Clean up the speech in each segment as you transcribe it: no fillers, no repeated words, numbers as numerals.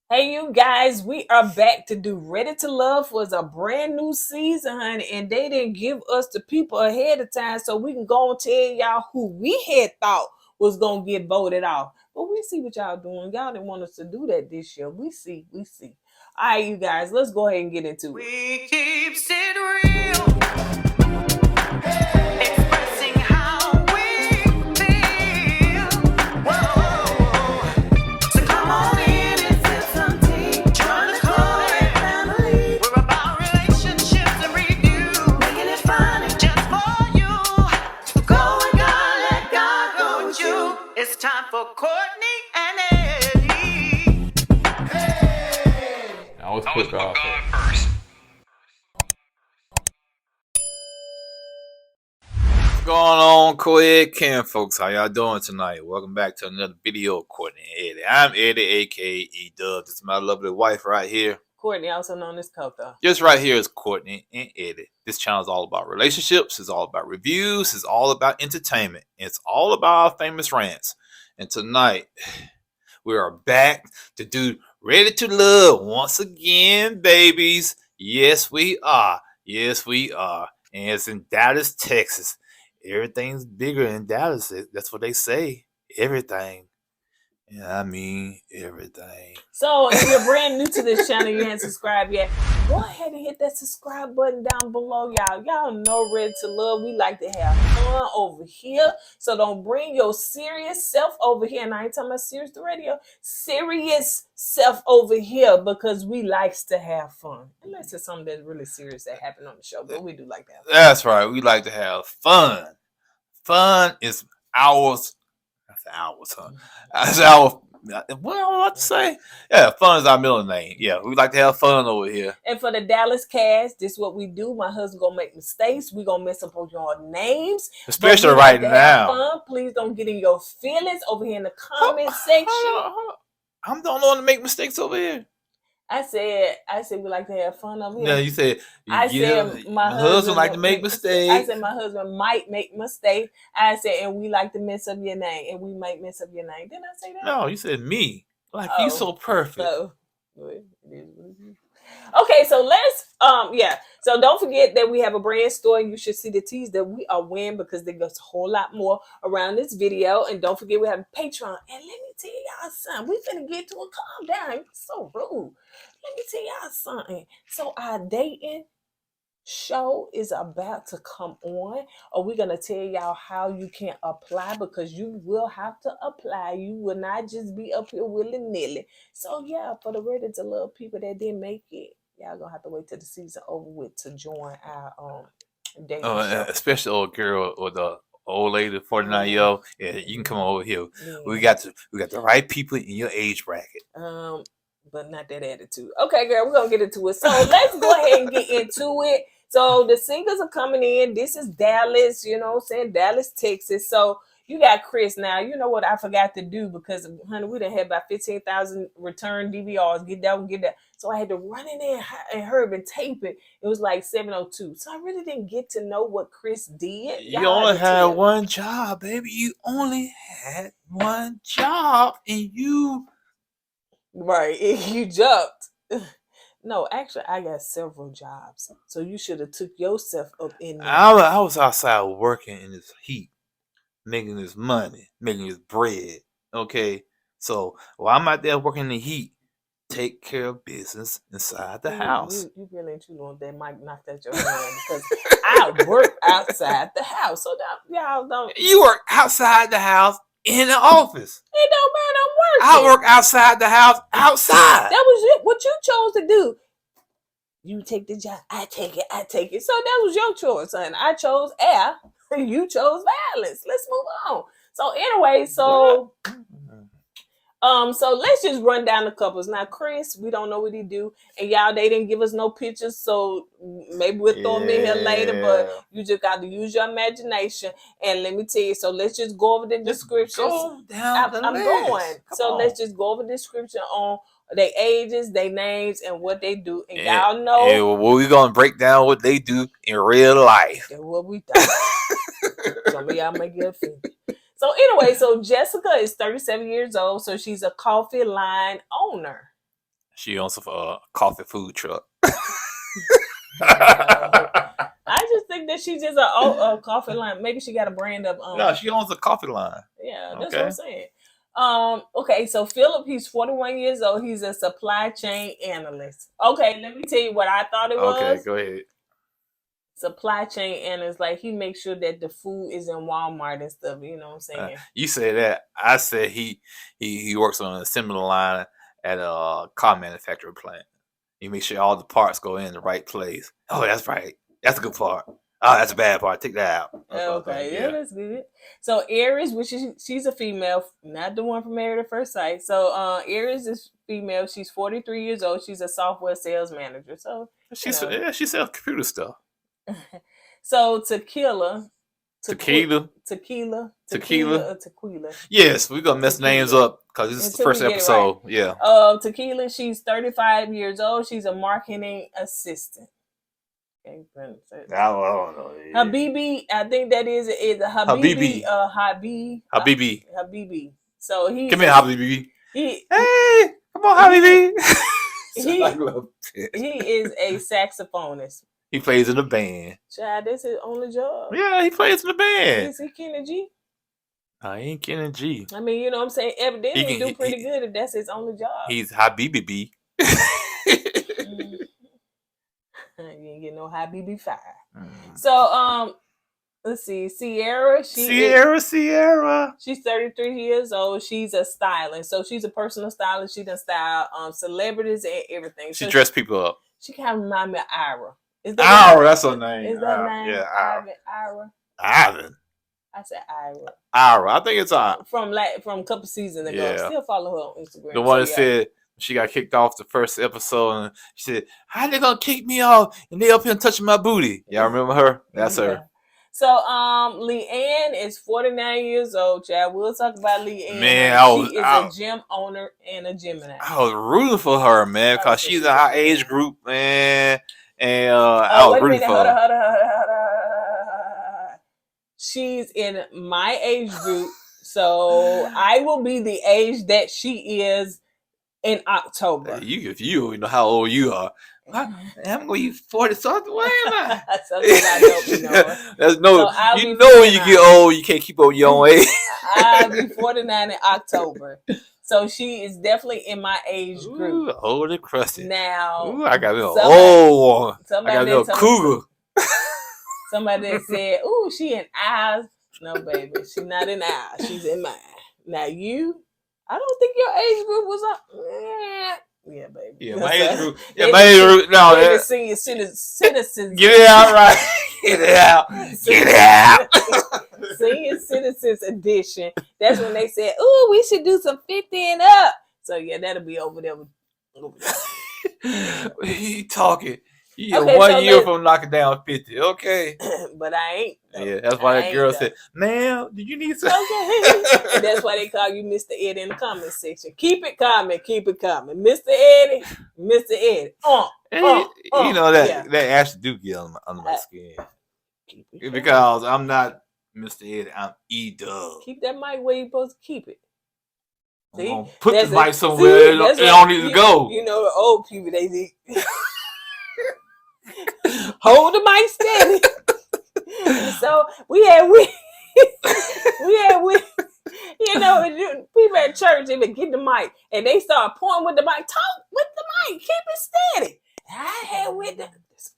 Hey, you guys, we are back to do Ready to Love was a brand new season, honey, and they didn't give us the people ahead of time so we can go and tell y'all who we had thought was going to get voted off. But we see what y'all doing. Y'all didn't want us to do that this year. We see. All right, you guys, let's go ahead and get into it. We keep it real, expressing how we feel. Whoa. So come on in and sip some tea. Join the KoEd family. We're about relationships and review, making it fun just for you. Go and God, let God go with you. It's time for Kourtney and Eddie. I always put God first. What's going on, KoEd Cam folks? How y'all doing tonight? Welcome back to another video of Kourtney Eddie. I'm Eddie, aka E-Dub. This is my lovely wife right here. Kourtney, also known as Coco. Just right here is Kourtney and Eddie. This channel is all about relationships. It's all about reviews. It's all about entertainment. It's all about our famous rants. And tonight, we are back to do Ready to Love once again, babies. Yes, we are. Yes, we are. And it's in Dallas, Texas. Everything's bigger in Dallas. That's what they say. Everything. Yeah, I mean everything. So if you're brand new to this channel, you haven't subscribed yet, go ahead and hit that subscribe button down below, y'all. Y'all know Ready to Love. We like to have fun over here. So don't bring your serious self over here. And I ain't talking about serious the radio. Serious self over here because we likes to have fun. Unless it's something that's really serious that happened on the show. But we do like to have fun. That's right. We like to have fun. Fun is ours. That's ours, huh? That's our. What I want to say? Yeah, fun is our middle name. Yeah, we like to have fun over here. And for the Dallas cast, this is what we do. My husband gonna make mistakes. We gonna mess up on your names, especially right now. Fun. Please don't get in your feelings over here in the comment section. Hold on. I'm the only one to make mistakes over here. I said we like to have fun over here. No, you said my husband like to make mistakes. I said my husband might make mistakes. I said, and we like to mess up your name, and we might mess up your name. Didn't I say that? No, you said me. Like you so perfect. So, okay, so let's So don't forget that we have a brand store, and you should see the teas that we are wearing because there's a whole lot more around this video. And don't forget we have a Patreon. And let me tell y'all something. We finna get to a calm down. You're so rude. Let me tell y'all something. So our dating show is about to come on, or we're gonna tell y'all how you can apply, because you will have to apply. You will not just be up here willy-nilly. So yeah, for the Ready to Love people that didn't make it, y'all gonna have to wait till the season over with to join our dating show. Especially old girl or the old lady, 49-year-old. Yeah, you can come over here. Yeah. We got the right people in your age bracket. But not that attitude. Okay, girl, we're gonna get into it. So let's go ahead and get into it. So the singles are coming in. This is Dallas, you know what I'm saying? Dallas, Texas. So you got Chris now. You know what I forgot to do because, honey, we done had about 15,000 return DVRs. Get that one, get that. So I had to run in there and Herb and tape it. It was like 7:02. So I really didn't get to know what Chris did. You only had one job, baby. You only had one job, and you... Right, you jumped. No, actually, I got several jobs, so you should have took yourself up in there. I was outside working in this heat, making this money, making this bread. Okay, so while I'm out there working in the heat, take care of business inside the house. You really ain't you know that mic knocked out your hand because I work outside the house. So y'all don't. You work outside the house. In the office. It don't matter. I'm working. I work outside the house, outside. That was what you chose to do. You take the job. I take it. So that was your choice, son. I chose air. You chose violence. Let's move on. So anyway, so let's just run down the couples. Now, Chris, we don't know what he do. And y'all, they didn't give us no pictures, so maybe we'll throw him in here later, but you just got to use your imagination. And let me tell you, so let's just go over the descriptions. Go down the list. Going. So let's just go over the description on their ages, their names, and what they do. And y'all know. And we're going to break down what they do in real life. And what we thought. Some of y'all may get offended. So anyway, so Jessica is 37 years old, so she's a coffee line owner. She owns a coffee food truck. I just think that she's just a coffee line. Maybe she got a brand of No, she owns a coffee line. Yeah, that's Okay. what I'm saying. Okay, so Philip, he's 41 years old. He's a supply chain analyst. Okay, let me tell you what I thought it was. Okay, go ahead. Supply chain analyst, like he makes sure that the food is in Walmart and stuff. You know what I'm saying? You said that. I said he works on an assembly line at a car manufacturing plant. He makes sure all the parts go in the right place. Oh, that's right. That's a good part. Oh, that's a bad part. Take that out. Okay, yeah, that's good. So Aries, which she's a female, not the one from Married at First Sight. So Aries is female. She's 43 years old. She's a software sales manager. So she sells computer stuff. So Tequila. Yes, we're gonna mess names up because this is the first episode. Right. Yeah. Tequila. She's 35 years old. She's a marketing assistant. Okay, I don't know. Habibi, I think that is Habibi. Habibi. So he come here, Habibi. Hey, come on, Habibi. He is a saxophonist. He plays in a band. Child, that's his only job. Yeah, he plays in a band. Is he Kenny G? I ain't Kenny G. I mean, you know what I'm saying? Evidently, he do pretty good if that's his only job. He's Habibi B. You ain't get no Habibi fire. So, let's see. Sierra. She's 33 years old. She's a stylist. So she's a personal stylist. She does style celebrities and everything. She dress people up. She kind of reminds me of Ira. Ira, that's her name. Is that name? Yeah, Ira. Ivan. I said Ira. Ira. I think it's Ira. From a couple seasons ago. Yeah. Still follow her on Instagram. The one that said she got kicked off the first episode and she said, how they gonna kick me off and they up here touching my booty? Y'all remember her? That's her. So Leanne is 49 years old, Chad. We'll talk about Leanne. Man, she is a gym owner and a Gemini. I was rooting for her, man, because she's in our age group, man. And I was rooting for her. She's in my age group, so I will be the age that she is in October. If you know how old you are, I'm gonna be 40 something. Where am I? There's no. So you know when you get old, you can't keep up your own age. I'll be 49 in October. So she is definitely in my age group. Ooh, old and crusty. Now, I got a old one. I got a little cougar. Somebody said, "Ooh, she in ours." No, baby, she's not in ours. She's in mine. Now you, I don't think your age group was up. Yeah, baby. Yeah, my age group. Yeah, my age group. No, that's senior citizens. Get it out, right? Get it out. Get it out. Senior Citizens Edition. That's when they said, "Ooh, we should do some 50 and up." So yeah, that'll be over there. He talking. Okay, 1 year from knocking down 50. Okay, but I ain't. Yeah, that's why that girl said, "Ma'am, do you need some?" Okay, that's why they call you Mr. Eddie in the comment section. Keep it coming, Mr. Eddie, Mr. Eddie. You know that actually do get under my skin because I'm not Mr. Eddie. I'm E-Dub. Keep that mic where you supposed to keep it. See? Put the mic somewhere it don't need to go. You know the old people they hold the mic steady. So we had you know, people at church, they would get the mic and they start pointing with the mic. Talk with the mic, keep it steady. I had with the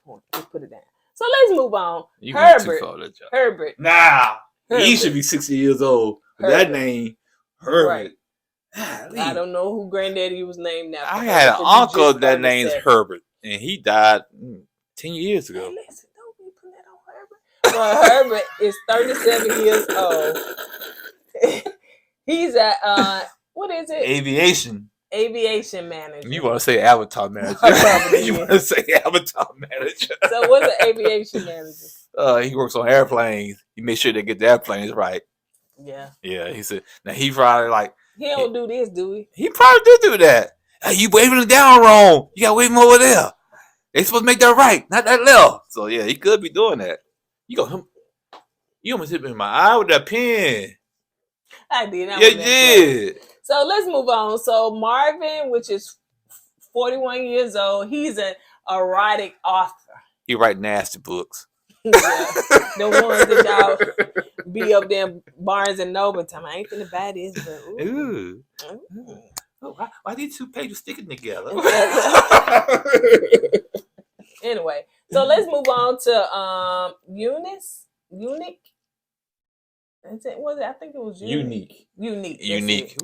point. Just put it down. So let's move on. Herbert. Nah, he should be 60 years old. That name, Herbert. Right. I don't know who granddaddy was named now. I had an uncle that name's Herbert, and he died 10 years ago. Hey, listen, don't be putting that on Herbert. Well, Herbert is 37 years old. He's at what is it? Aviation manager. You want to say avatar manager? You want to say avatar manager? So what's an aviation manager? He works on airplanes. He makes sure they get the airplanes right. Yeah. Yeah. He said. Now he probably like. He don't do this, do he? He probably do that. Hey, you waving it down wrong. You got to wave him over there. They supposed to make that right, not that left. So yeah, he could be doing that. You almost hit me in my eye with that pen. I did. Yeah, you did. So let's move on. So Marvin, which is 41 years old. He's an erotic author. He write nasty books. Yeah, the ones that y'all be up there in Barnes and Noble time. I ain't finna buy this, but ooh. Ooh. Oh, why these 2 pages sticking together? Anyway, so let's move on to Unique. Was it? I think it was Unique. Unique. Unique.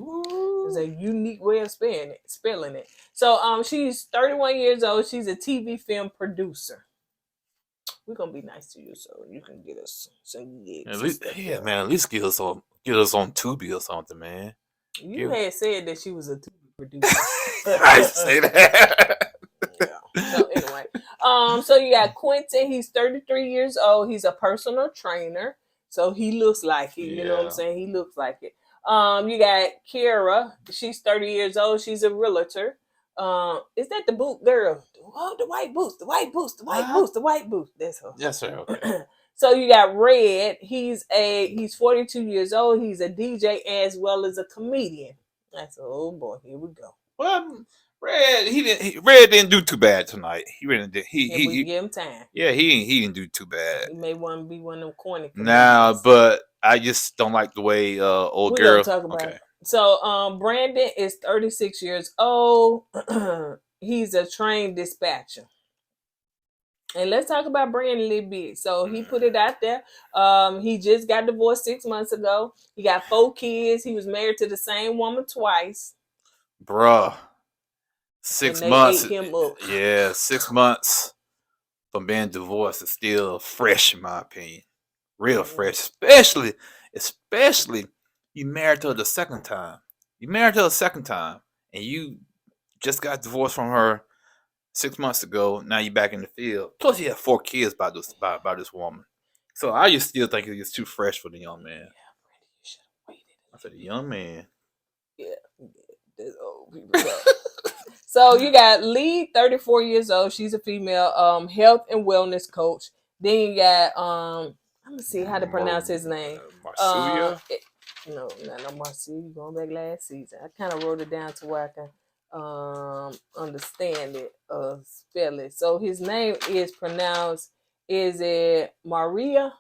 It's a unique way of spelling it. So she's 31 years old. She's a TV film producer. We're gonna be nice to you, so you can get us some gigs. At least, yeah, man. At least get us on Tubi or something, man. You had said that she was a TV producer. I used to say that. Yeah. So anyway, so you got Quentin. He's 33 years old. He's a personal trainer, so he looks like it. You know what I'm saying? He looks like it. You got Kira. She's 30 years old. She's a realtor. Is that the boot girl? Oh, the white boots, the white boots, the white boots, the white boots. That's her. Yes, sir. Okay. So you got Red. He's 42 years old. He's a DJ as well as a comedian. That's oh boy. Here we go. Well, Red didn't do too bad tonight. He really did. We give him time. Yeah, he didn't do too bad. He may want to be one of them corny comedians. Nah, but I just don't like the way old girl. We're gonna talk about it. So Brandon is 36 years old. He's a trained dispatcher. And let's talk about Brandon a little bit. So he put it out there. He just got divorced 6 months ago. He got 4 kids. He was married to the same woman twice. Bruh. 6 months. Ate him up. Yeah, 6 months from being divorced is still fresh in my opinion. Real fresh. Especially you married to her the second time. And you just got divorced from her 6 months ago. Now you're back in the field. Plus, you have 4 kids by this woman. So I just still think it's too fresh for the young man. Yeah, Brandon, you should have waited. I said, the young man. Yeah, that's old people. So you got Lee, 34 years old. She's a female health and wellness coach. Then you got let me see how to pronounce his name. Marsulia? No, not Marsulia. You're going back last season. I kind of wrote it down to where I can understand it, spell it. So his name is pronounced, is it Maria,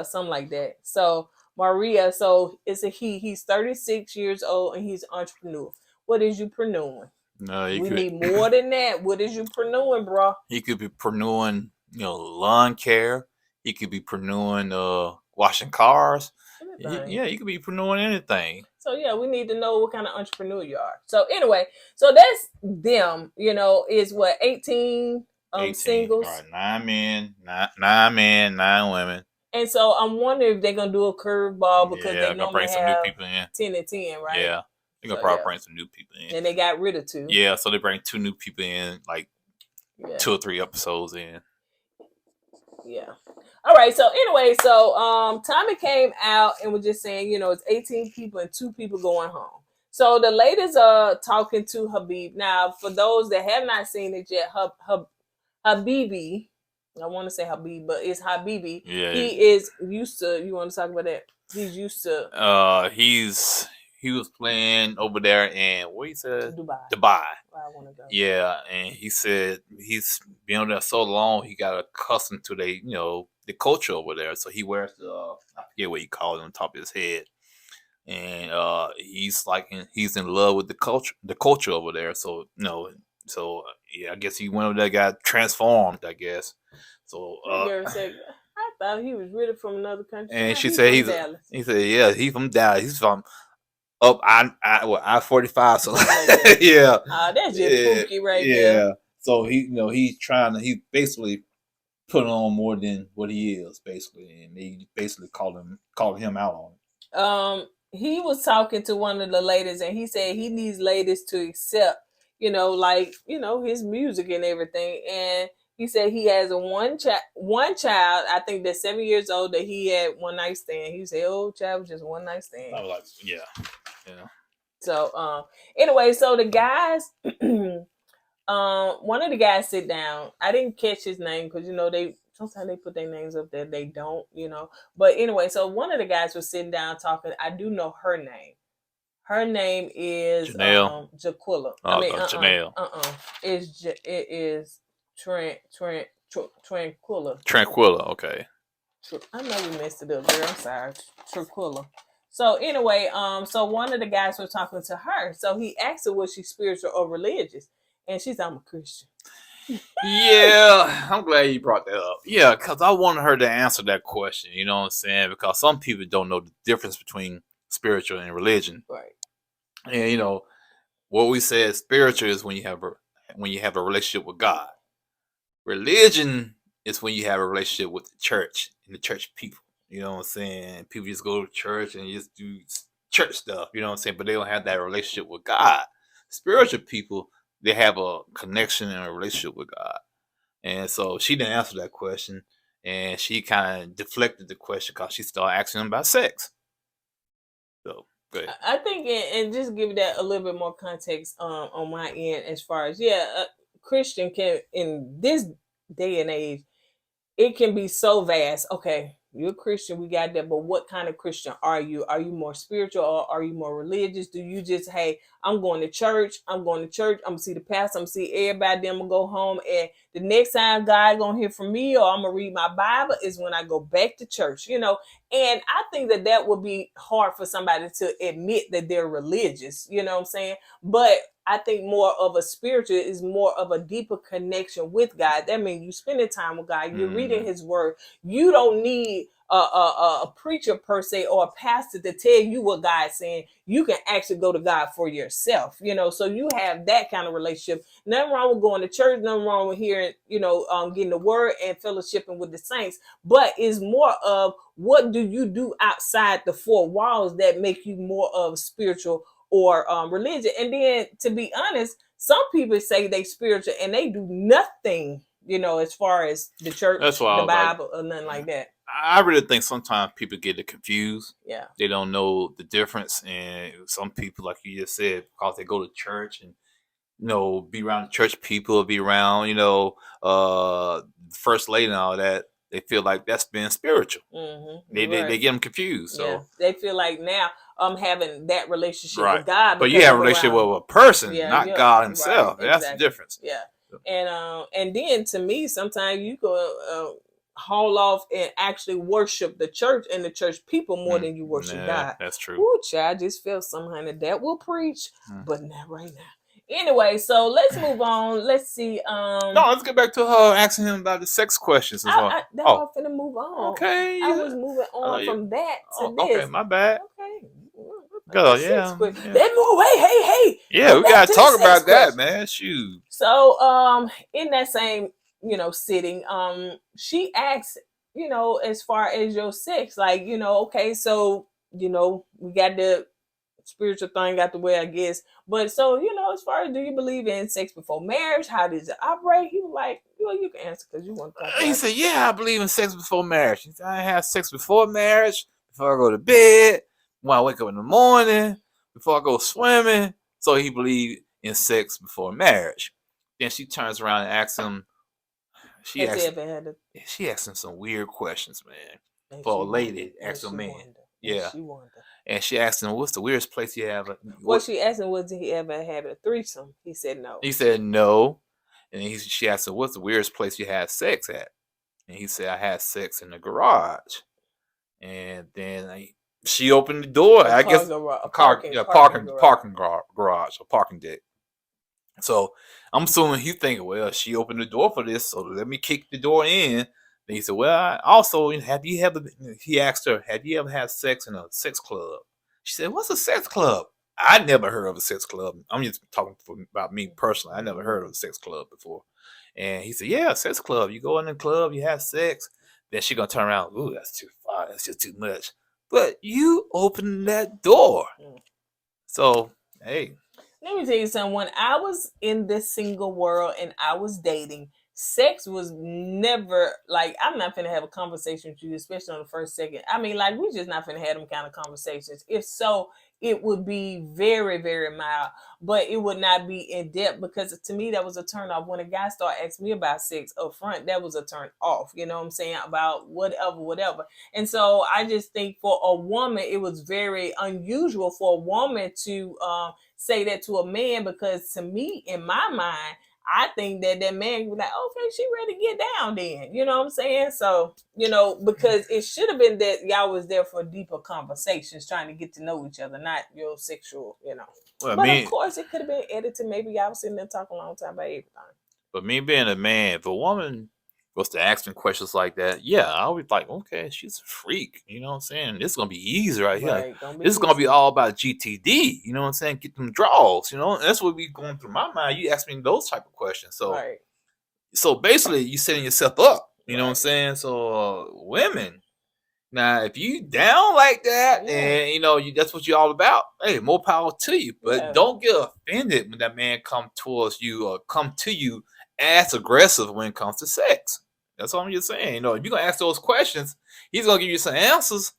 something like that. So Maria, so it's a he. He's 36 years old and he's an entrepreneur. What is you preneuing? No, We need more than that. What is you preneuing, bro? He could be preneuing, lawn care. He could be preneuing washing cars. Yeah, you could be preneuing anything. So yeah, we need to know what kind of entrepreneur you are. So anyway, so that's them. Is what 18 singles. All right, 9 men, 9 women. And so I'm wondering if they're gonna do a curveball because they normally bring some have new people in. 10 and 10, right? Yeah, they're gonna probably bring some new people in. And they got rid of 2. Yeah, so they bring 2 new people in, like 2 or 3 episodes in. Yeah. All right. So anyway, Tommy came out and was just saying, it's 18 people and 2 people going home. So the ladies are talking to Habib. Now, for those that have not seen it yet, Habibi, I want to say Habib, but it's Habibi. Yeah. He is used to, you want to talk about that? He's used to. He was playing over there in, what he said? Dubai. I want to go. Yeah, and he said he's been over there so long, he got accustomed to the culture over there. So he wears I forget what he called it on top of his head. And he's in love with the culture over there. So, I guess he went over there, got transformed, I guess. So, I thought he was really from another country. And she said he said, yeah, he's from Dallas. He's from up I-45. So yeah. That's just spooky right there. Yeah. So he's basically putting on more than what he is, basically, and they basically calling him out on it. He was talking to one of the ladies, and he said he needs ladies to accept, his music and everything. And he said he has one child, I think that's 7 years old, that he had one night stand. He said, child was just one night stand. I was like, yeah. So, anyway, so the guys, one of the guys sit down. I didn't catch his name because, sometimes they put their names up there. They don't, But anyway, so one of the guys was sitting down talking. I do know her name. Her name is Janelle. Jaquilla. Oh, no, Janelle. It is Tranquilla. Tranquilla. Okay. I know we messed it up, girl. I'm sorry. Tranquilla. So anyway, so one of the guys was talking to her. So he asked her was she spiritual or religious, and she's I'm a Christian. Yeah, I'm glad you brought that up. Yeah, because I wanted her to answer that question. You know what I'm saying? Because some people don't know the difference between spiritual and religion. Right. And you know what we said, spiritual is when you have a relationship with God. Religion is when you have a relationship with the church and the church people. You know what I'm saying? People just go to church and just do church stuff. You know what I'm saying? But they don't have that relationship with God. Spiritual people, they have a connection and a relationship with God. And so she didn't answer that question, and she kind of deflected the question because she started asking him about sex. So, go ahead. I think, and just give that a little bit more context on my end, as far as Christian can in this day and age, it can be so vast. Okay, you're a Christian, we got that, but what kind of Christian are you? Are you more spiritual or are you more religious? Do you just, hey, I'm going to church, I'm gonna see the pastor, I'm gonna see everybody, then I'm gonna go home, and the next time God gonna hear from me or I'm gonna read my Bible is when I go back to church, And I think that would be hard for somebody to admit that they're religious, you know what I'm saying? But I think more of a spiritual is more of a deeper connection with God. That means you spending time with God. You're reading His Word. You don't need a preacher per se or a pastor to tell you what God's saying. You can actually go to God for yourself. So you have that kind of relationship. Nothing wrong with going to church. Nothing wrong with hearing, getting the Word and fellowshipping with the saints. But it's more of what do you do outside the four walls that make you more of spiritual or religion. And then, to be honest, some people say they spiritual and they do nothing, as far as the church, the Bible, or nothing like that. I really think sometimes people get it confused. Yeah. They don't know the difference. And some people, like you just said, because they go to church and, be around church people, be around, First Lady and all that, they feel like that's being spiritual. Mm-hmm. They get them confused. So they feel like now I'm having that relationship with God. But you have a relationship with a person, not God himself. Right, that's the difference. Yeah. And then to me, sometimes you go haul off and actually worship the church and the church people more than you worship God. That's true. Ooh, child, I just felt somehow that will preach, but not right now. Anyway, so let's move on. Let's see. No, let's get back to her asking him about the sex questions as well. That's why I'm finna move on. Okay. I was moving on from that to this. Okay, my bad. Okay. Good, yeah. Let's move. Hey. Yeah, we gotta talk about that, man. Shoot. So, in that same, sitting, she asked, as far as your sex, like, okay, so, we got the spiritual thing out the way, I guess. But so, as far as do you believe in sex before marriage? How does it operate? He was like, you can answer because you want to talk about He said, yeah, I believe in sex before marriage. He said, I have sex before marriage, before I go to bed, when I wake up in the morning, before I go swimming. So he believed in sex before marriage. Then she turns around and asks him, she asked him some weird questions, man. For a lady, asked a man. Yeah. And she asked him, what's the weirdest place you have? Well, she asked him, did he ever have a threesome? He said no. He said no. And she asked him, what's the weirdest place you had sex at? And he said, I had sex in the garage. And then she opened the door. I guess a parking garage, a parking deck. So I'm assuming he's thinking, well, she opened the door for this, so let me kick the door in. And he said, well, he asked her, have you ever had sex in a sex club? She said, what's a sex club? I never heard of a sex club. I'm just talking about me personally. I never heard of a sex club before. And he said, yeah, sex club. You go in the club, you have sex. Then she going to turn around, ooh, that's too far. That's just too much. But you opened that door. So, hey. Let me tell you something. When I was in this single world and I was dating, sex was never like, I'm not finna have a conversation with you, especially on the first second. I mean, like, we just not finna have them kind of conversations. If so, it would be very, very mild, but it would not be in depth, because to me that was a turn off. When a guy started asking me about sex up front, that was a turn off. You know what I'm saying? About whatever. And so I just think for a woman, it was very unusual for a woman to say that to a man, because to me, in my mind, I think that man was like, okay, she ready to get down then. You know what I'm saying? So, because it should have been that y'all was there for deeper conversations, trying to get to know each other, not your sexual, Well, But of course, it could have been edited. Maybe y'all was sitting there talking a long time about everything. But me being a man, if a woman was to ask me questions like that, yeah, I would be like, okay, she's a freak. You know what I'm saying? This is going to be easy right here. Right, This is going to be all about GTD. You know what I'm saying? Get them draws. And that's what be going through my mind. You ask me those type of questions. So, Right. so basically, you setting yourself up. You know what I'm Right. saying? So, women, now if you down like that, Yeah. and that's what you're all about, hey, more power to you. But Yeah. don't get offended when that man come towards you or come to you as aggressive when it comes to sex. That's all I'm just saying. If you're gonna ask those questions, he's gonna give you some answers,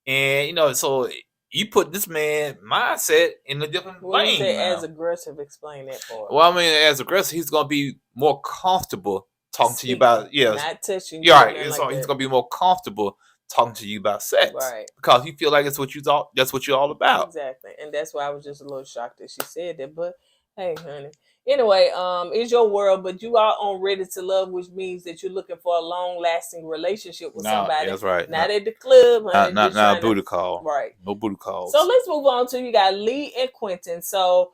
and so you put this man mindset in a different When you lane. say now. as aggressive, explain that part. Well, I mean, as aggressive, he's gonna be more comfortable talking to you about not touching you. Yeah, right. Nothing So like he's that. gonna be more comfortable talking to you about sex, Right. Because you feel like that's what you're all about. Exactly. And that's why I was just a little shocked that she said that. But hey, honey. Anyway, it's your world, but you are on Ready to Love, which means that you're looking for a long-lasting relationship with somebody. That's right. Not at the club, honey. Not just a booty call. Right. No booty calls. So let's move on to, you got Lee and Quentin. So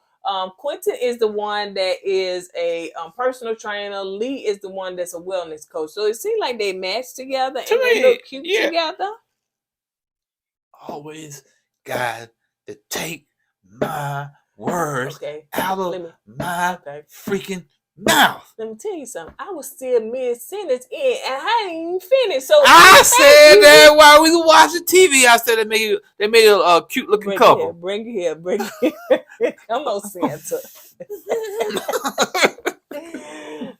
Quentin is the one that is a personal trainer. Lee is the one that's a wellness coach. So it seems like they match together and they look cute together. Always got to take my words out of my freaking mouth. Let me tell you something. I was still mid-sentence in, and I ain't even finished. So I said that while we were watching TV. I said they made a cute looking couple. Bring it here. Come on, Santa.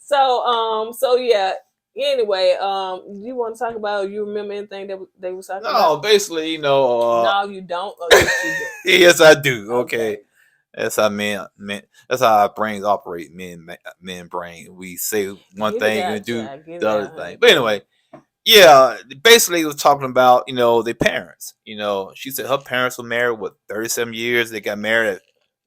So yeah. Anyway, you want to talk about? You remember anything that they was talking about? No, basically, no, you don't. Or yes, you do. Yes, I do. Okay. That's how men. That's how our brains operate. Men brain. We say one thing and do the other thing. But anyway, yeah. Basically, it was talking about their parents. She said her parents were married 37 years. They got married.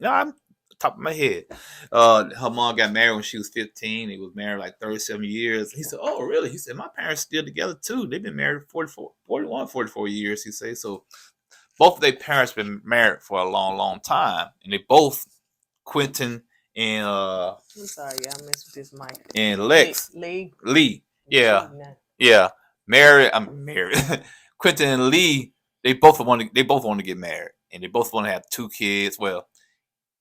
I'm top of my head. Her mom got married when she was 15. They was married like 37 years. He said, "Oh, really?" He said, "My parents still together too. They've been married 44 years." He said, so. Both of their parents been married for a long, long time, and they both, Quentin and I'm sorry, y'all messed with this mic. And Lex, Lee, yeah, married. I'm married. Quentin and Lee, they both want to get married, and they both want to have 2 kids. Well,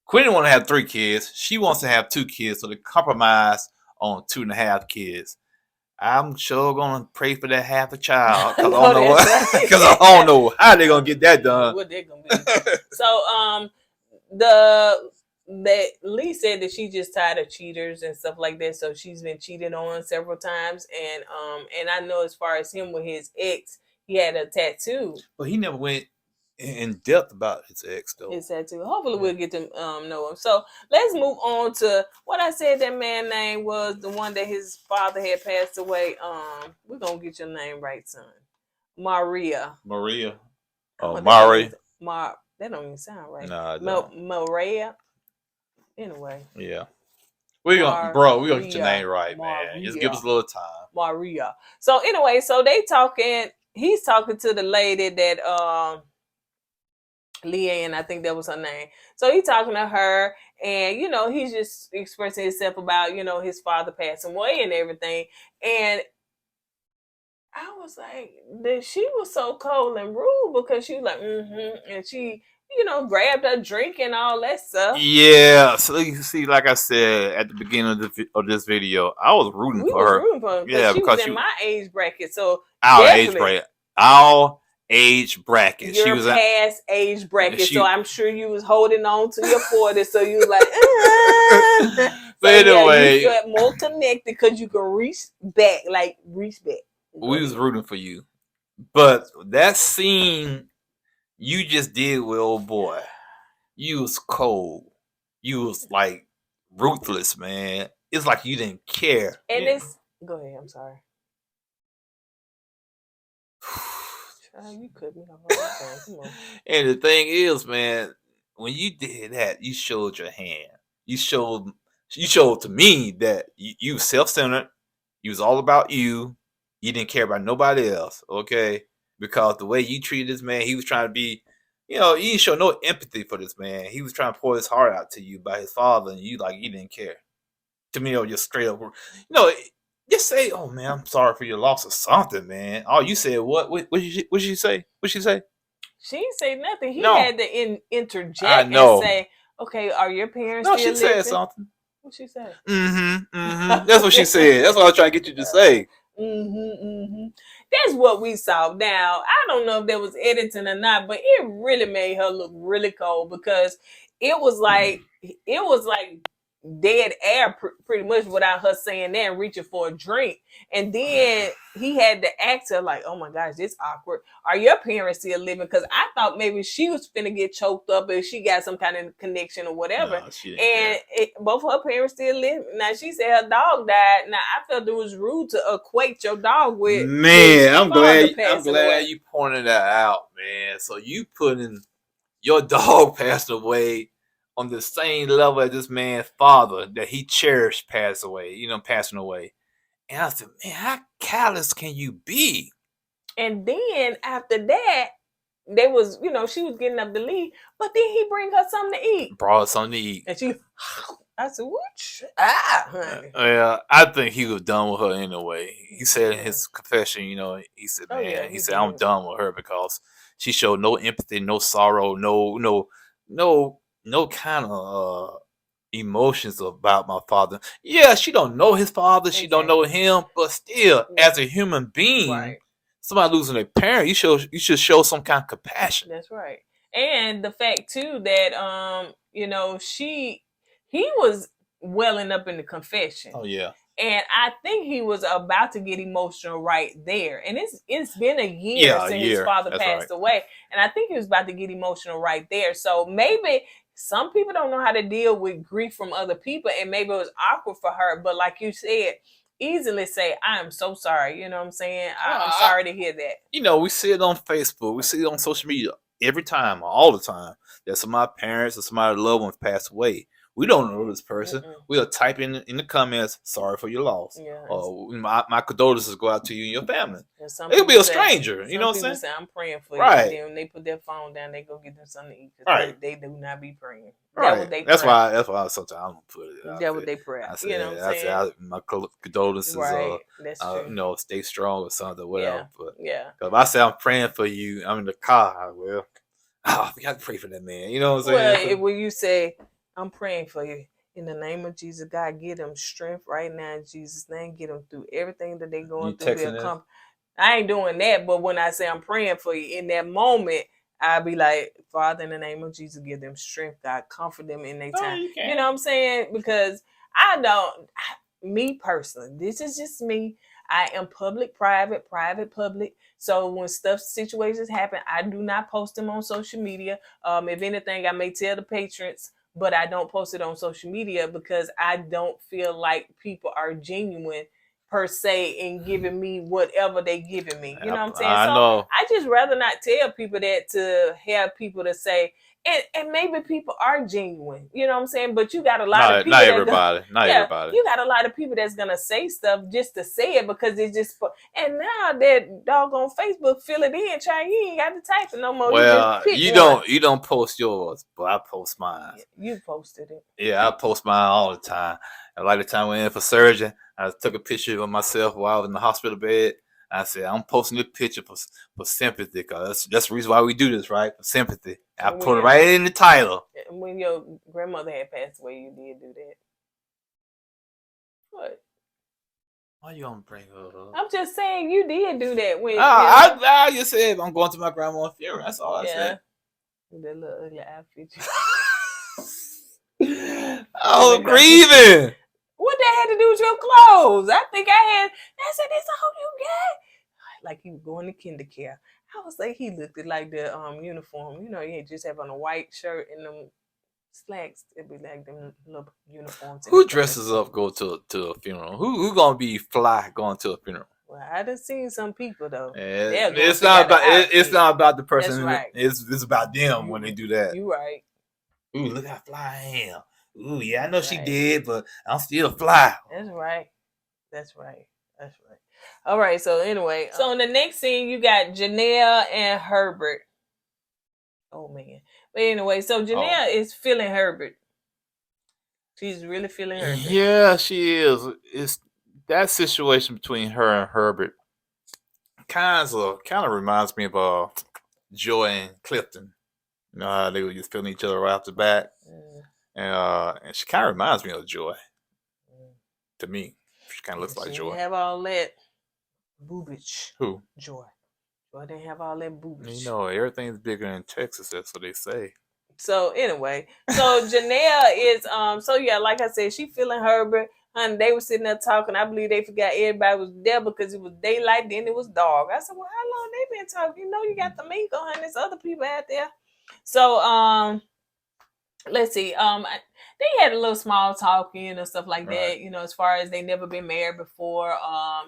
Quentin want to have 3 kids. She wants to have 2 kids, so they compromise on 2.5 kids. I'm sure gonna pray for that half a child because I don't know how they're gonna get that done. What they're gonna be. So that Lee said that she just tired of cheaters and stuff like that. So she's been cheated on several times, and I know as far as him with his ex, he had a tattoo. But he never went in depth about his ex though. His tattoo. Hopefully we'll get to know him. So let's move on to what I said that man's name was, the one that his father had passed away. We're gonna get your name right, son. Maria. Oh, Mari. That don't even sound right. No, Maria. Anyway. Yeah. We're gonna get your name right, man. Just give us a little time. Maria. So anyway, so they talking. He's talking to the lady that Leanne, I think that was her name. So he's talking to her, and he's just expressing himself about his father passing away and everything. And I was like, that she was so cold and rude, because she was like, and she grabbed her drink and all that stuff. Yeah, so you see, like I said at the beginning of this video, I was rooting for her. Yeah, because she was in my age bracket. So our age bracket. Your she was past age bracket. So I'm sure you was holding on to your 40. So you was like, But anyway, you felt more connected because you can reach back. we was rooting for you. But that scene you just did with old boy, you was cold. You was like ruthless, man. It's like you didn't care. And Yeah. it's go ahead. I'm sorry. Child, you cut me off all the time. Come on. And the thing is, man, when you did that, you showed your hand. You showed to me that you was self-centered. You was all about you. You didn't care about nobody else, okay? Because the way you treated this man, he was trying to be, you didn't show no empathy for this man. He was trying to pour his heart out to you by his father, and you didn't care. To me, just straight up, just say, "Oh man, I'm sorry for your loss" or something, man. Oh, you said what? What did she say? What she say? She didn't say nothing. He No. had to interject I know. and say, "Okay, are your parents No, still she living?" said something. What she said? That's what she said. That's what I was trying to get you to say. That's what we saw. Now, I don't know if there was editing or not, but it really made her look really cold because it was like dead air pretty much without her saying that and reaching for a drink. And then he had to ask her like, "Oh my gosh, this awkward. Are your parents still living?" Because I thought maybe she was finna get choked up and she got some kind of connection or whatever. No, she didn't care. Both her parents still live. Now she said her dog died. Now I felt it was rude to equate your dog with Man, I'm glad away. you pointed that out, man. So you putting your dog passed away on the same level as this man's father that he cherished passing away. And I said, man, how callous can you be? And then after that, they was, she was getting up to leave, but then he bring her something to eat. Brought her something to eat. And I said, what? Honey. Yeah, I think he was done with her anyway. He said in his confession, he said, man, he said, I'm done with her because she showed no empathy, no sorrow, no kind of emotions about my father. Yeah, she don't know his father, she don't know him, but still, as a human being, somebody losing their parent, you should show some kind of compassion. That's right. And the fact too that he was welling up in the confession. Oh yeah. And I think he was about to get emotional right there. And it's been a year since his father passed away. And I think he was about to get emotional right there. So maybe some people don't know how to deal with grief from other people. And maybe it was awkward for her. But like you said, easily say, I am so sorry. You know what I'm saying? I'm sorry to hear that. We see it on Facebook. We see it on social media every time, all the time. That some of my parents or some of my loved ones pass away. We don't know this person. We'll type in the comments, sorry for your loss. Yeah, or my condolences go out to you and your family. It'll be a stranger. You know what I'm saying? Say, I'm praying for you. And then when they put their phone down, they go get them something to eat. Right. They do not be praying. Right. That's why sometimes I don't put it out. That's what they pray. You know what I'm saying? My condolences. Right. That's true. Stay strong or something, whatever. Yeah. But if I say I'm praying for you, I'm in the car. We got to pray for that man. You know what I'm saying? Well, when you say, I'm praying for you. In the name of Jesus, God, give them strength right now in Jesus' name. Get them through everything that they're going through. I ain't doing that, but when I say I'm praying for you, in that moment, I'll be like, Father, in the name of Jesus, give them strength. God, comfort them in their time. You know what I'm saying? Because me personally, this is just me. I am public, private, public. So when situations happen, I do not post them on social media. If anything, I may tell the patrons, but I don't post it on social media because I don't feel like people are genuine per se in giving me whatever they giving me. You know what I'm saying? I just rather not tell people that to have people to say, and maybe people are genuine. You know what I'm saying? But you got a lot of people. Not everybody. You got a lot of people that's gonna say stuff just to say it because it's just. And now that doggone Facebook fill it in, you ain't got to type it no more. Well, you don't post yours, but I post mine. You posted it. Yeah, I post mine all the time. And like the time we went in for surgery, I took a picture of myself while I was in the hospital bed. I said, I'm posting this picture for sympathy because that's the reason why we do this, right? For sympathy. I put it right in the title. When your grandmother had passed away, you did do that. What? Why you gonna bring her up? I'm just saying you did do that. When I just said I'm going to my grandma's funeral. That's all I said. With that little ugly outfit. I was grieving. What that had to do with your clothes? I think I said, "This all you got?" Like he was going to kindergarten. I was like, he looked like the uniform. You know, he just have on a white shirt and them slacks. It'd be like them little uniforms. Who dresses up go to a funeral? Who gonna be fly going to a funeral? Well, I done seen some people though. It's not about it's not about the person. That's right. It's about them when they do that. You right. Ooh, look how fly I am. Ooh, yeah, I know she Right. did, but I'm still fly. That's right. That's right. That's right. All right. So anyway, so in the next scene, you got Janelle and Herbert. Oh man. But anyway, so Janelle is feeling Herbert. She's really feeling Herbert. Yeah, she is. It's that situation between her and Herbert. Kind of reminds me of Joy and Clifton. You know how they were just feeling each other right off the bat. And she kind of reminds me of Joy. To me, she kind of looks like Joy. Didn't have all that boobage. Who? Joy. Joy didn't have all that boobage. You know, everything's bigger in Texas. That's what they say. So anyway, so Janelle is so yeah, like I said, she feeling Herbert. Honey, they were sitting there talking. I believe they forgot everybody was there because it was daylight, then it was dark. I said, well, how long they been talking? You know, you got the Miko, honey. There's other people out there. So let's see. They had a little small talking and stuff like that, you know, as far as they never been married before.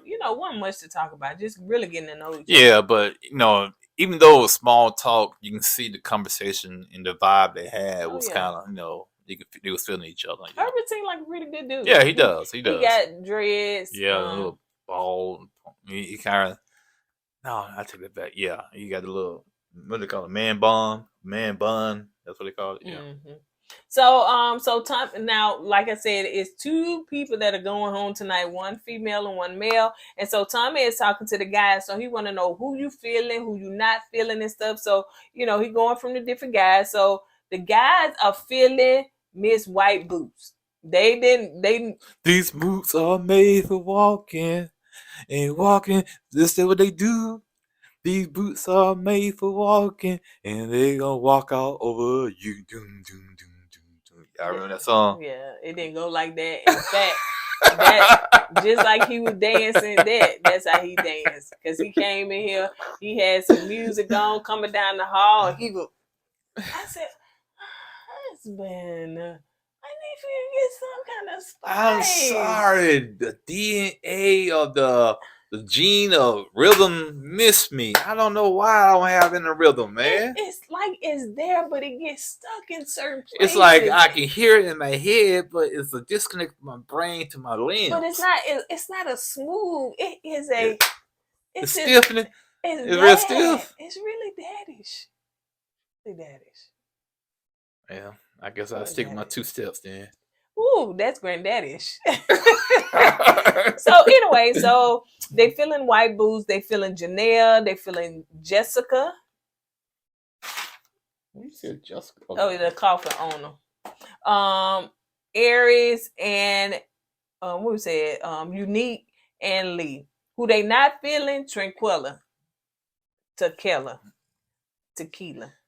You know, wasn't much to talk about, just really getting to know each other. Yeah, but you know, even though it was small talk, you can see the conversation and the vibe they had was kind of, you know, they was feeling each other. Herbert seemed like a really good dude. Yeah, he does. He does. He got dreads. Yeah, a little bald. He kind of. No, I take that back. Yeah, he got a little. What do they call it? Man bun. That's what they call it. Yeah. Mm-hmm. So Tom, now, like I said, it's two people that are going home tonight, one female and one male. And so Tommy is talking to the guys. So he want to know who you feeling, who you not feeling and stuff. So, you know, he going from the different guys. So the guys are feeling Miss White Boots. These boots are made for walking and walking. This is what they do. These boots are made for walking and they gonna walk all over you. Doom, doom, doom. I remember that song. Yeah, it didn't go like that. In fact, that just like he was dancing, that's how he danced. Because he came in here, he had some music on coming down the hall, and he was. I said, husband, I need for you to get some kind of spice. I'm sorry, the DNA of the gene of rhythm missed me. I don't know why I don't have any rhythm, man. It's like it's there, but it gets stuck in certain places. It's like I can hear it in my head, but it's a disconnect from my brain to my limbs. But it's not a smooth. It is a. It's stiffening. It's real stiff. It's really daddish. Really daddish. Yeah, I guess I'll stick with my 2 steps then. Ooh, that's granddaddish. So anyway, so they feeling White Boots, they feeling Janelle, they feeling Jessica. You said Jessica. Oh, the coffee owner. Aries and what we said, Unique and Lee. Who they not feeling? Tranquilla. Tequila.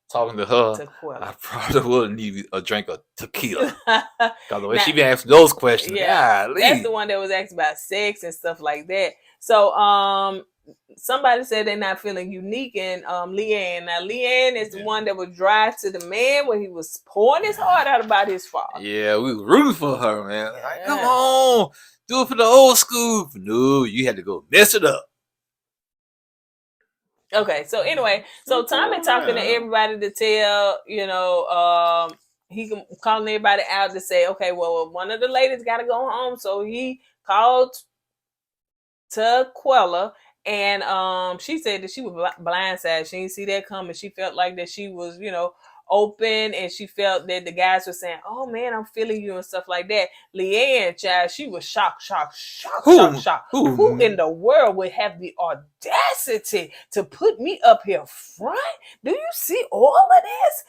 Talking to her, Tequila. I probably would need a drink of tequila. Because the way she be asking those questions, that's the one that was asked about sex and stuff like that. So somebody said they're not feeling Unique and Leanne. Now Leanne is the one that would drive to the man when he was pouring his heart out about his father. Yeah, we were rooting for her, man. Like, come on, do it for the old school. No, you had to go mess it up. Okay, so anyway, so Tommy talking to everybody to tell, you know, he calling everybody out to say, okay, well, one of the ladies got to go home. So he called Tequila, and she said that she was blindsided. She didn't see that coming. She felt like that she was, you know, open, and she felt that the guys were saying, oh man, I'm feeling you and stuff like that. Leanne, child, she was shocked. Who in the world would have the audacity to put me up here front? Do you see all of this?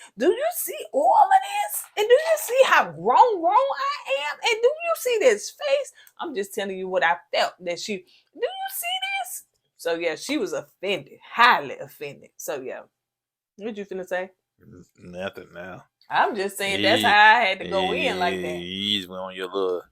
And do you see how grown I am? And do you see this face? I'm just telling you what I felt that do you see this? So yeah, she was offended, highly offended. So yeah, what you finna say? Nothing now. I'm just saying that's how I had to go in like that. You just went on your little,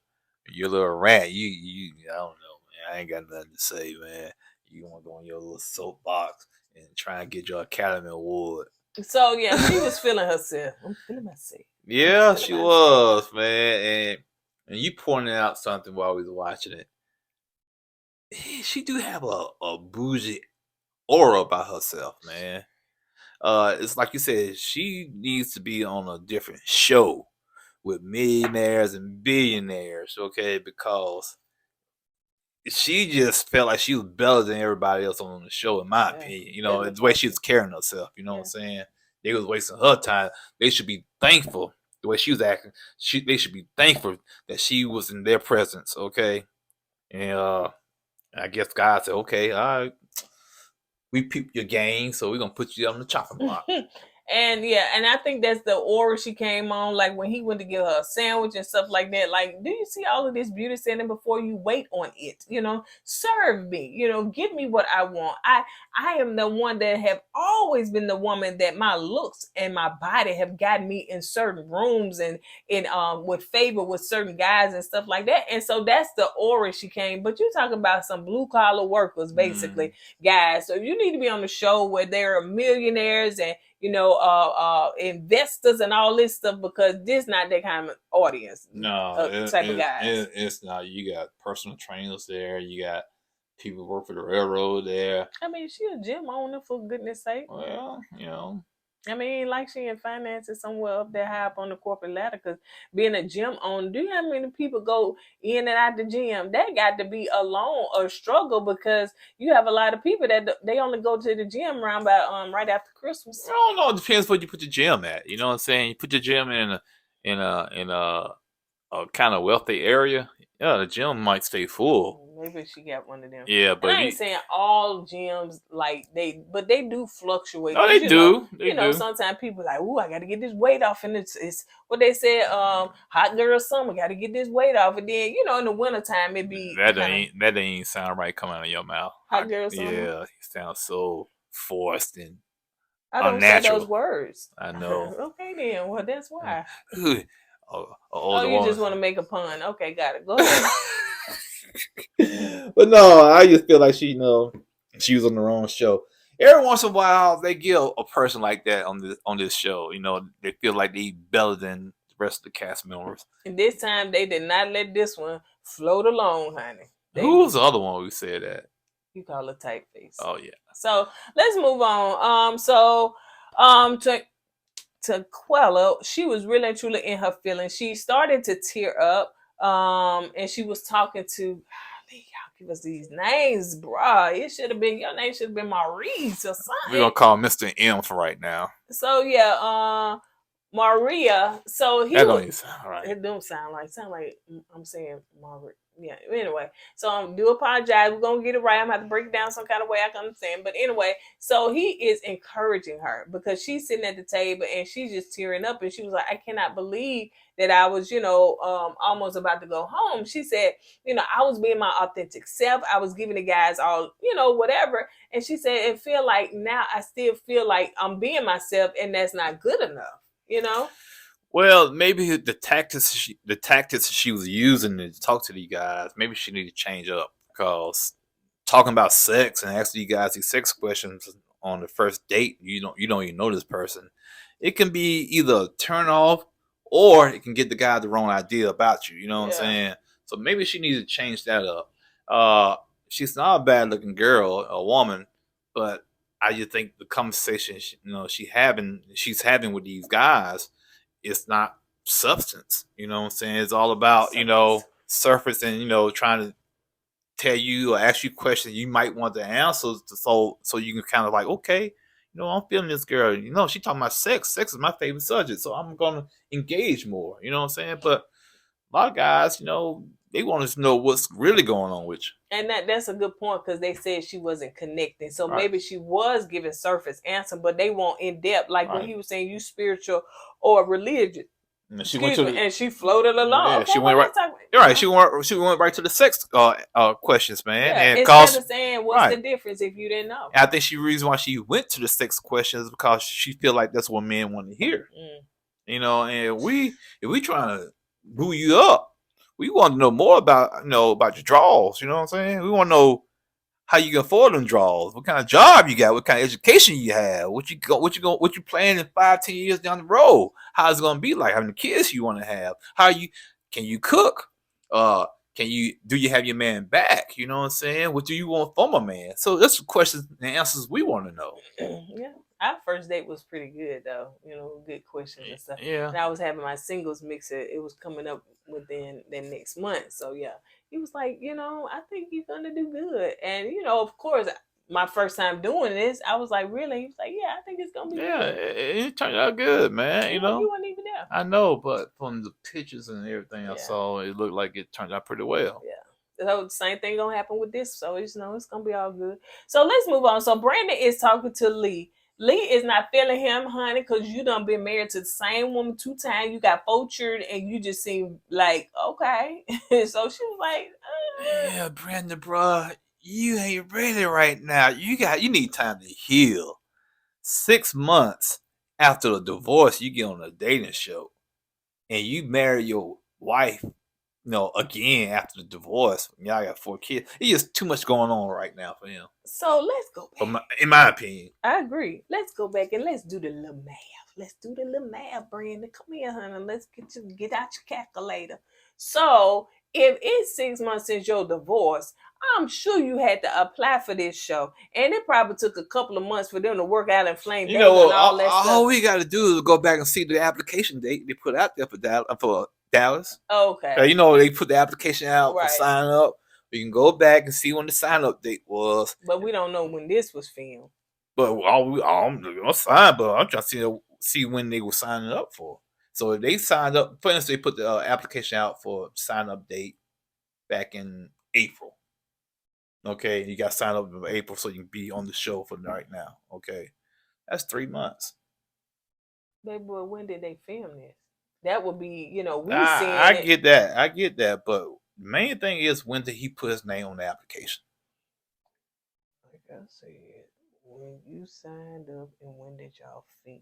Your little rant, you, I don't know, man. I ain't got nothing to say, man. You want to go on your little soapbox and try and get your Academy Award. So yeah, she was feeling herself. I'm feeling myself. Yeah, she was, man. And you pointed out something while we was watching it. She do have a bougie aura about herself, man. It's like you said, she needs to be on a different show with millionaires and billionaires, okay? Because she just felt like she was better than everybody else on the show, in my opinion. You know, the way she was carrying herself. You know what I'm saying? They was wasting her time. They should be thankful the way she was acting. They should be thankful that she was in their presence, okay? And I guess God said, okay, all right, we peeped your game, so we're gonna put you on the chopping block. And I think that's the aura she came on, like when he went to give her a sandwich and stuff like that. Like, do you see all of this beauty standing before you? Wait on it, serve me, give me what I want. I am the one that have always been the woman that my looks and my body have gotten me in certain rooms and in with favor with certain guys and stuff like that. And so that's the aura she came. But you talking about some blue collar workers, basically, guys. So you need to be on the show where there are millionaires and investors and all this stuff, because this not that kind of audience. No, type of guys. It's not. You got personal trainers there. You got people who work for the railroad there. I mean, she a gym owner, for goodness sake. Well, I mean, like she in finances somewhere up there high up on the corporate ladder, because being a gym owner, do you know how many people go in and out the gym? That got to be alone a struggle, because you have a lot of people that they only go to the gym around by right after Christmas. I don't know. It depends what you put your gym at. You know what I'm saying? You put your gym in a kind of wealthy area. Yeah, the gym might stay full. Maybe she got one of them. Yeah, but I ain't saying all gyms but they do fluctuate. No, they do. They do. Sometimes people like, "Ooh, I got to get this weight off," and it's what they said. Hot girl summer, got to get this weight off, and then in the wintertime it be that ain't sound right coming out of your mouth. Hot girl summer. Yeah, you sound so forced and I don't unnatural. say those words. I know. Okay, then. Well, that's why. You just want to make a pun. Okay, got it. Go ahead. But no, I just feel like she was on the wrong show. Every once in a while, they give a person like that on this show. They feel like they better than the rest of the cast members. And this time, they did not let this one float along, honey. Who was the other one who said that? You call her typeface. Oh yeah. So let's move on. To Quella, she was really and truly in her feelings. She started to tear up. And she was talking to, y'all give us these names, bruh. Your name should have been Maurice or something. We're gonna call Mr. M for right now. So Maria. So that don't even sound right. It don't sound like I'm saying Margaret. Yeah. Anyway, so I do apologize. We're gonna get it right. I'm gonna have to break it down some kind of way I can understand. But anyway, so he is encouraging her, because she's sitting at the table and she's just tearing up, and she was like, "I cannot believe that I was, almost about to go home." She said, "I was being my authentic self. I was giving the guys all, whatever." And she said, "It feel like now I still feel like I'm being myself, and that's not good enough." Well, maybe the tactics she was using to talk to these guys, maybe she need to change up, because talking about sex and asking you guys these sex questions on the first date, you don't even know this person. It can be either a turn off, or it can get the guy the wrong idea about you. You know what I'm saying? So maybe she needs to change that up. She's not a bad looking girl, a woman, but I just think the conversation she's having with these guys, it's not substance. You know what I'm saying? It's all about, surface and, trying to tell you or ask you questions you might want to answer so you can kind of like, okay, I'm feeling this girl. She talking about sex. Sex is my favorite subject, so I'm going to engage more. You know what I'm saying? But a lot of guys, they want us to know what's really going on with you. And that's a good point, because they said she wasn't connecting. So maybe she was giving surface answer, but they want in depth. Like when he was saying, you spiritual or religious. And she floated along. Yeah, okay, she went right. You're right. She went right to the sex questions, man. Yeah, and instead of saying what's the difference if you didn't know. And I think the reason why she went to the sex questions is because she feel like that's what men want to hear. And if we trying to boo you up, We want to know more about about your draws. You know what I'm saying? We want to know how you can afford them draws, what kind of job you got, what kind of education you have, what you plan in 5-10 years down the road, how it's gonna be like, how many kids you want to have, can you cook, do you have your man back? You know what I'm saying? What do you want from a man? So that's the questions and answers we want to know. Yeah. Our first date was pretty good though. Good questions and stuff. Yeah. And I was having my singles mixer. It was coming up within the next month. So yeah. He was like, I think you're gonna do good. And of course, my first time doing this, I was like, really? He was like, yeah, I think it's gonna be Yeah, good. it turned out good, man. You weren't even there. I know, but from the pictures and everything I Yeah. saw, it looked like it turned out pretty well. Yeah. So the same thing gonna happen with this. So it's gonna be all good. So let's move on. So Brandon is talking to Lee. Lee is not feeling him, honey, because you done been married to the same woman 2 times. You got 4 children, and you just seem like, okay. So she was like, yeah, Brandon, bruh, you ain't ready right now. You need time to heal. 6 months after the divorce, you get on a dating show, and you marry your wife, again after the divorce. Y'all got 4 kids. It's just too much going on right now for him. So let's go back. In my opinion. I agree. Let's go back and let's do the little math. Let's do the little math, Brandon. Come here, honey. Let's get out your calculator. So if it's 6 months since your divorce, I'm sure you had to apply for this show, and it probably took a couple of months for them to work out and flame dating and all that stuff. All we got to do is go back and see the application date they put out there for Dallas. Okay. They put the application out Right. for sign up. You can go back and see when the sign up date was. But we don't know when this was filmed. But I'm sign, but I'm trying to see when they were signing up for. So if they signed up, for instance, they put the application out for sign up date back in April. Okay, you got to sign up in April so you can be on the show for right now. Okay, that's 3 months. Baby boy, when did they film this? That would be, we I get that, but the main thing is, when did he put his name on the application? Like I said, when you signed up and when did y'all film?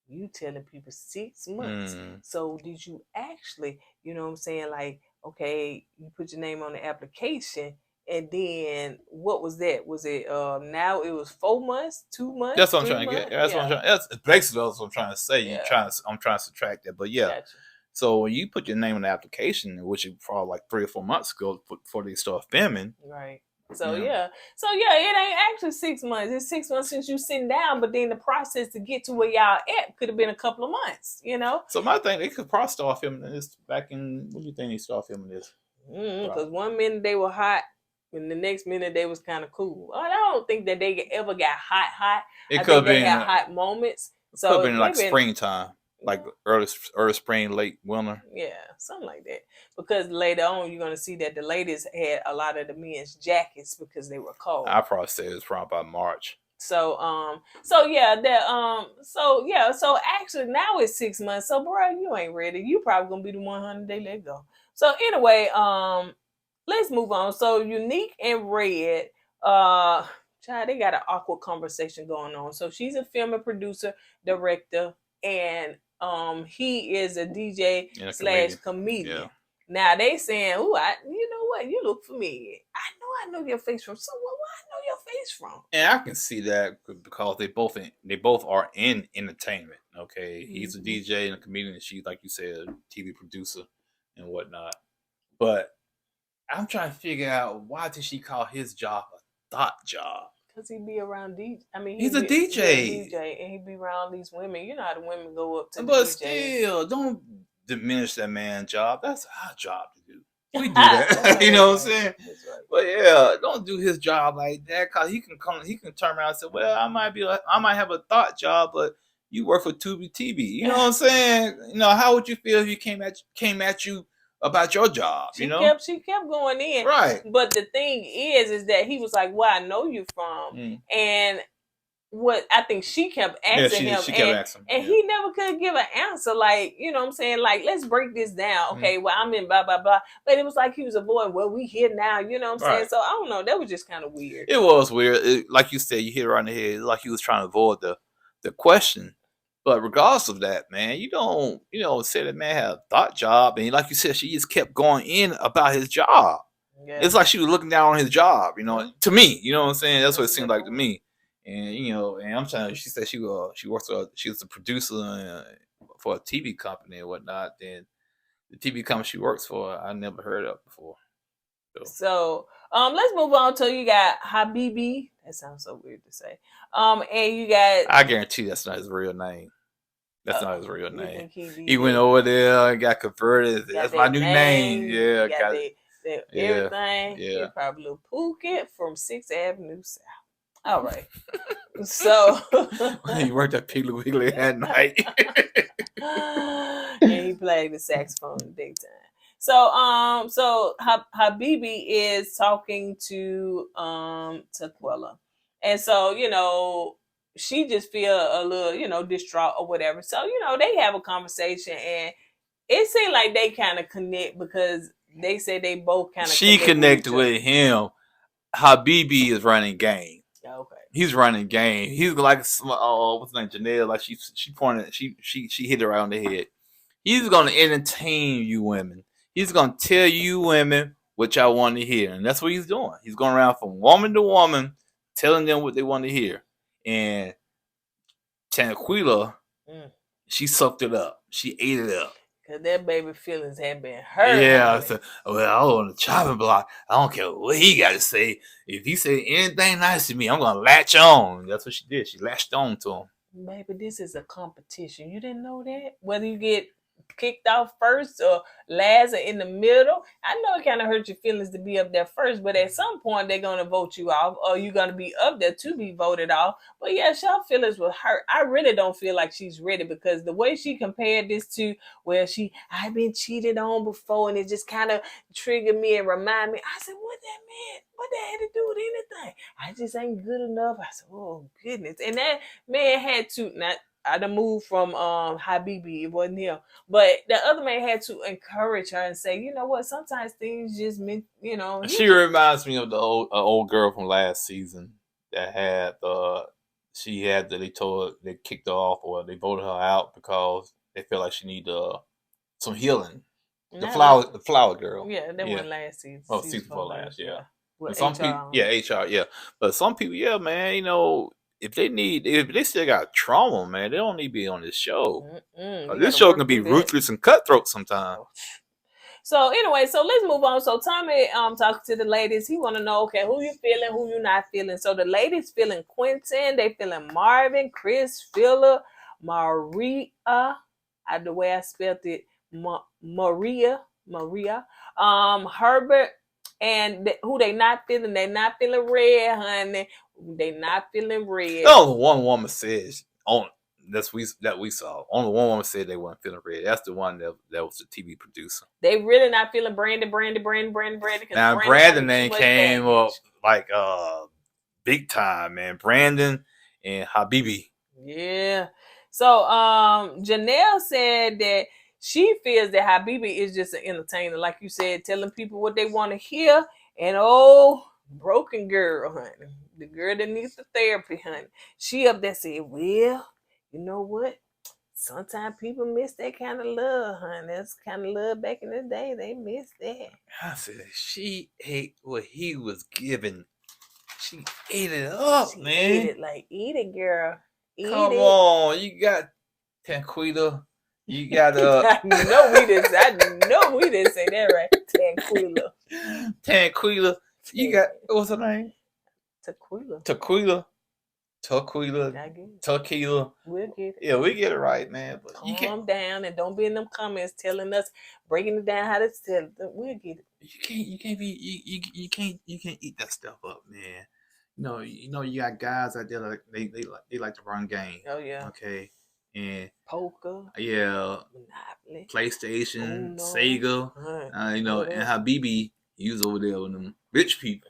You telling people 6 months. So did you actually, like, okay, you put your name on the application, and then what was that? Was it now it was 4 months, 2 months? That's what I'm trying to get. That's what I'm trying. That's basically what I'm trying to say. Yeah. I'm trying to subtract that, but yeah. Gotcha. So when you put your name on the application, which is probably like 3 or 4 months ago before they start filming, right? So yeah, it ain't actually 6 months. It's 6 months since you sitting down, but then the process to get to where y'all at could have been a couple of months. So my thing, they could probably start filming this back in. What do you think they start filming this? Because 1 minute they were hot, and the next minute they was kind of cool. I don't think that they ever got hot. It could have been got hot moments. So could have been like springtime. Like early spring, late winter. Yeah, something like that. Because later on, you're gonna see that the ladies had a lot of the men's jackets because they were cold. I probably say it's probably by March. So actually now it's 6 months. So bro, you ain't ready. You probably gonna be the 100 they let go. So anyway, let's move on. So Unique and Red, child, they got an awkward conversation going on. So she's a film and producer, director, and he is a DJ / comedian. Yeah. Now they saying, "Ooh, you know what? You look familiar. I know your face from somewhere. Where I know your face from?" And I can see that because they both are in entertainment. Okay, he's a DJ and a comedian, and she, like you said, a TV producer and whatnot. But I'm trying to figure out, why did she call his job a thought job? Because he be around DJ. I mean, he's a DJ. And he be around these women. You know how the women go up to the But DJ. Still, don't diminish that man's job. That's our job to do. We do that. You know what I'm saying? That's right. But yeah, don't do his job like that, because he can turn around and say, well, I might have a thought job, but you work for Tubi TV. You know what I'm saying? How would you feel if he came at you about your job? She kept going in. Right. But the thing is that he was like, "Where I know you from," and what I think she kept asking him, she kept asking, and he never could give an answer. Like, you know what I'm saying? Like, let's break this down. Okay, well, I'm in blah blah blah. But it was like he was avoiding. Well, we here now. You know what I'm saying? So I don't know. That was just kind of weird. It was weird. Like you said, you hit it right in the head. Like he was trying to avoid the question. But regardless of that, man, you don't, say that man had a thought job, and like you said, she just kept going in about his job. Yeah. It's like she was looking down on his job, Mhm. to me, you know what I'm saying? That's what it That's a seemed good like to point. me. And and I'm telling you, she said she works she was a producer for a TV company and whatnot. Then the TV company she works for, I never heard of before. So let's move on to you got Habibi. That sounds so weird to say. And you got I guarantee that's not his real name. That's not his real you name. think he He did went that? over there and got converted. Got That's my that new name. name, Yeah, got got it. that Yeah, everything. yeah. He probably little Phuket from 6th Avenue South. All right. So He worked at Piggly Wiggly at night. and he played the saxophone in the daytime. So Habibi is talking to Taquilla, and so she just feel a little distraught or whatever. So they have a conversation, and it seemed like they kind of connect because they say they both kind of She connected with with him. Habibi is running game. Okay. He's running game. He's like, what's his name, Janelle? Like she pointed, she hit it right on the head. He's gonna entertain you women. He's gonna tell you women what y'all want to hear, and that's what he's doing. He's going around from woman to woman, telling them what they want to hear. And Tanquila, she sucked it up. She ate it up. Cause that baby feelings had been hurt. Yeah, so, well, I was on the chopping block. I don't care what he got to say. If he say anything nice to me, I'm gonna latch on. That's what she did. She latched on to him. Baby, this is a competition. You didn't know that? Whether you get kicked off first or last or in the middle, I know it kind of hurt your feelings to be up there first, but at some point they're gonna vote you off, or you're gonna be up there to be voted off. But yeah, her feelings were hurt. I really don't feel like she's ready because the way she compared this to I've been cheated on before, and it just kind of triggered me and remind me. I said, what that meant? What that had to do with anything? I just ain't good enough. I said, oh goodness. And that man had to not I done moved from Habibi, it wasn't him. But the other man had to encourage her and say, you know what, sometimes things just meant, She reminds me of the old girl from last season that had they kicked her off or they voted her out because they felt like she needed some healing. The flower girl. Yeah, that wasn't last season. Oh, season 4 last, yeah. With some HR. people, HR, yeah. But some people, yeah, man, if they still got trauma, man, they don't need to be on this show. This show can be ruthless and cutthroat sometimes. So anyway, so let's move on. So Tommy talking to the ladies. He want to know, okay, who you feeling, who you not feeling. So the ladies feeling Quentin, they feeling Marvin, Chris, Phillip, Maria. The way I spelled it, Maria, Herbert, and who they not feeling? They not feeling Red, honey. They not feeling Red. Oh, one woman says that we saw. Only one woman said they weren't feeling Red. That's the one that was the TV producer. They really not feeling Brandon. Now Brandon name came up like big time, man. Brandon and Habibi. Yeah. So Janelle said that she feels that Habibi is just an entertainer, like you said, telling people what they want to hear. And broken girl, honey, the girl that needs the therapy, honey. She up there said, well, you know what? Sometimes people miss that kind of love, honey. That's kind of love back in the day. They miss that. I said she ate what he was giving. She ate it up, man. Ate it like eat it, girl. Come on, you got Tanquila. You got I know we didn't say that right. Tanquila. You got what's her name? Tequila. Tequila. We'll get it. Yeah, we get it right, man. But calm down and don't be in them comments telling us, breaking it down how to tell. We'll get it. You can't eat that stuff up, man. You got guys out there like they like to run game. Oh yeah. Okay. And poker. Yeah. Monopoly. PlayStation, Sega. And Habibi, he was over there with them rich people.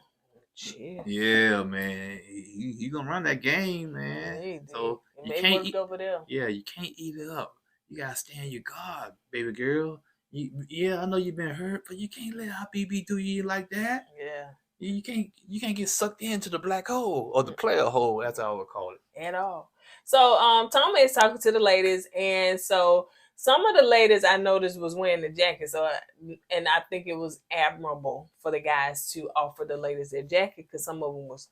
Yeah, man. He gonna run that game, man. So you can't eat over there. Yeah, you can't eat it up. You gotta stand your guard, baby girl. I know you've been hurt, but you can't let Habibi do you like that. Yeah. You can't get sucked into the black hole or the player hole, as I would call it. at all. So Tommy is talking to the ladies, and so some of the ladies I noticed was wearing the jacket. And I think it was admirable for the guys to offer the ladies their jacket because some of them was,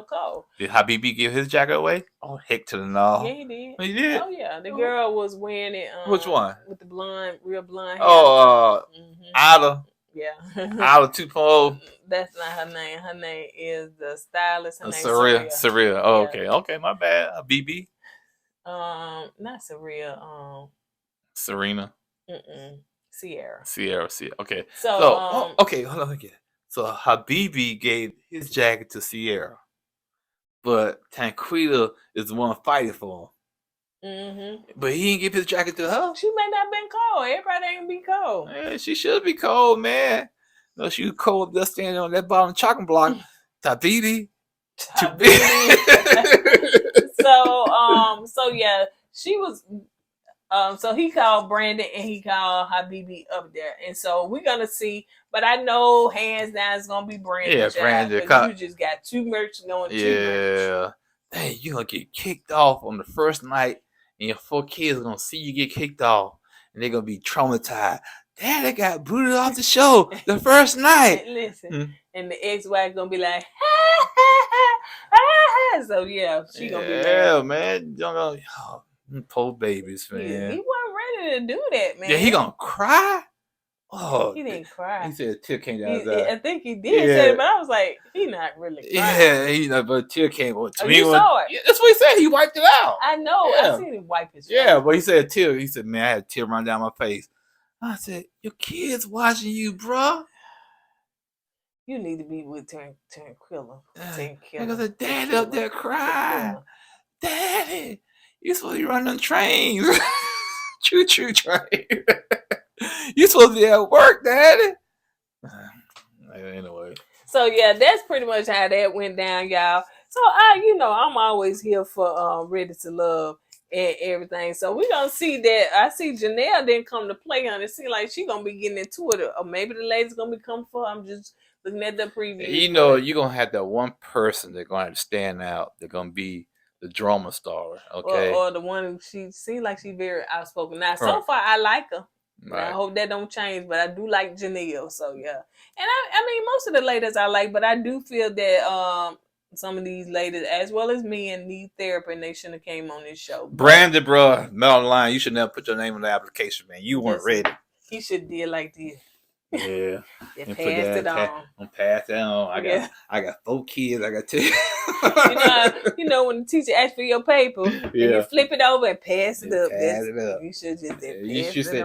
cold. Did Habibi give his jacket away? Oh, heck to the no. Yeah, he did. He did? Oh yeah, the girl was wearing it. Which one? With the real blonde hair. Oh, Ida. Yeah. Ida 2.0. That's not her name. Her name is the stylist. Her name Surreal. Surreal. Oh, Yeah. okay. Okay, my bad. Habibi. Not Surreal. Serena. Sierra. Okay. So, okay, hold on again. So Habibi gave his jacket to Sierra, but Tanquita is the one fighting for him. But he didn't give his jacket to her. She may not have been cold. Everybody ain't be cold. Yeah, she should be cold, man. No, she was cold just standing on that bottom chocolate block. Habibi. So yeah, she was. So he called Brandon and he called Habibi up there, and so we're gonna see. But I know hands down it's gonna be Brandon. Yeah, Brandon. You just got too much going. Yeah. Hey, you gonna get kicked off on the first night, and your 4 kids are gonna see you get kicked off, and they're gonna be traumatized. Daddy got booted off the show the first night. Listen, and the ex-wife gonna be like, ha, ha, ha, ha. So yeah, she gonna be mad. Yeah, man. Poor babies, man. Yeah, he wasn't ready to do that, man. Yeah, he gonna cry? Oh, he didn't cry. He said a tear came down his eye. I think he did say it, but I was like, he not really crying. Yeah, but a tear came. You saw it? Yeah, that's what he said. He wiped it out. I know. Yeah. I seen him wipe his face. Yeah, but he said a tear. He said, man, I had a tear run down my face. I said, your kids watching you, bro. You need to be with Tranquilla. I said, Daddy up there crying. Daddy, you supposed to be running them trains. Choo-choo train. You supposed to be at work, Daddy. Anyway. So yeah, that's pretty much how that went down, y'all. So I'm always here for Ready to Love and everything. So we're gonna see that. I see Janelle didn't come to play on it. Seems like she gonna be getting into it, or maybe the ladies gonna be coming for her. I'm just looking at the preview. You're gonna have that one person that's gonna have to stand out. They're gonna be the drama star, okay? Or the one who she seems like she's very outspoken. Now, so far I like her. Right. I hope that don't change, but I do like Janelle. So yeah, and I mean most of the ladies I like, but I do feel that some of these ladies, as well as me, and need therapy, and they shouldn't have came on this show. Brandon, bro, Mel Line, you should never put your name on the application, man. You weren't ready. He should did like this. Yeah. And passed it on. I'm passed it on. I got 4 kids. I got 2. When the teacher asks for your paper, and you flip it over and pass it up. You should just you should say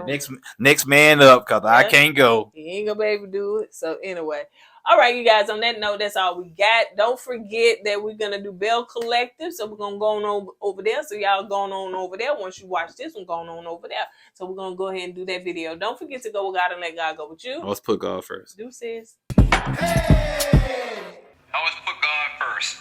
next man up, because I can't go. You ain't gonna be able to do it. So anyway. All right, you guys, on that note, that's all we got. Don't forget that we're going to do Bell Collective. So we're going to go on over there. So y'all going on over there. Once you watch this one, going on over there. So we're going to go ahead and do that video. Don't forget to go with God and let God go with you. Let's put God first. Deuces. Hey! Always put God first.